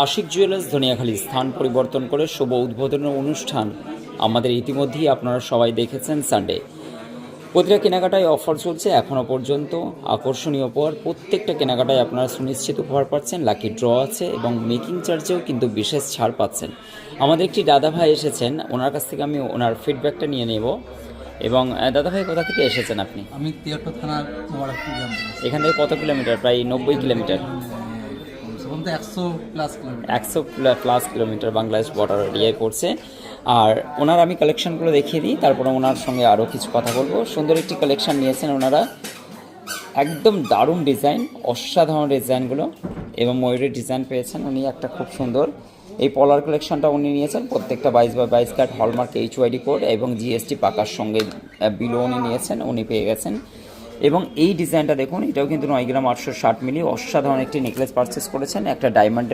Ashiq jewellers Dhaniakhali স্থান পরিবর্তন করে শুভ উদ্বোধনের অনুষ্ঠান আমাদের ইতিমধ্যেই আপনারা সবাই দেখেছেন সানডে। প্রতিটা কেনাকাটায় অফার চলছে এখনও পর্যন্ত, আকর্ষণীয় উপহার। প্রত্যেকটা কেনাকাটায় আপনারা সুনিশ্চিত উপহার পাচ্ছেন, লাকি ড্র আছে এবং মেকিং চার্জেও কিন্তু বিশেষ ছাড় পাচ্ছেন। আমাদের একটি দাদাভাই এসেছেন, ওনার কাছ থেকে আমি ওনার ফিডব্যাকটা নিয়ে নেব। এবং দাদাভাই, কোথা থেকে এসেছেন আপনি? আমি তিয়াত্তর থানার মোবারকপুর গ্রাম থেকে। এখান থেকে কত কিলোমিটার? প্রায় 90 কিলোমিটার। বলতে 100+ কিলোমিটার। 100+ কিলোমিটার বাংলাদেশ বর্ডার এরিয়ায় পড়ছে। আর ওনার আমি কালেকশানগুলো দেখিয়ে দিই, তারপরে ওনার সঙ্গে আরও কিছু কথা বলবো। সুন্দর একটি কালেকশান নিয়েছেন ওনারা, একদম দারুণ ডিজাইন, অসাধারণ ডিজাইনগুলো এবং ময়ূরের ডিজাইন পেয়েছেন উনি একটা খুব সুন্দর। এই পলার কালেকশনটা উনি নিয়েছেন, প্রত্যেকটা 22x22 card, hallmark HYD code এবং GST পাকার সঙ্গে বিলও উনি নিয়েছেন, উনি পেয়ে গেছেন। এবং এই ডিজাইনটা দেখুন, এটাও কিন্তু 9 গ্রাম 860 মিলি, অসাধারণ একটি নেকলেস পারচেস করেছেন, একটা ডায়মন্ডের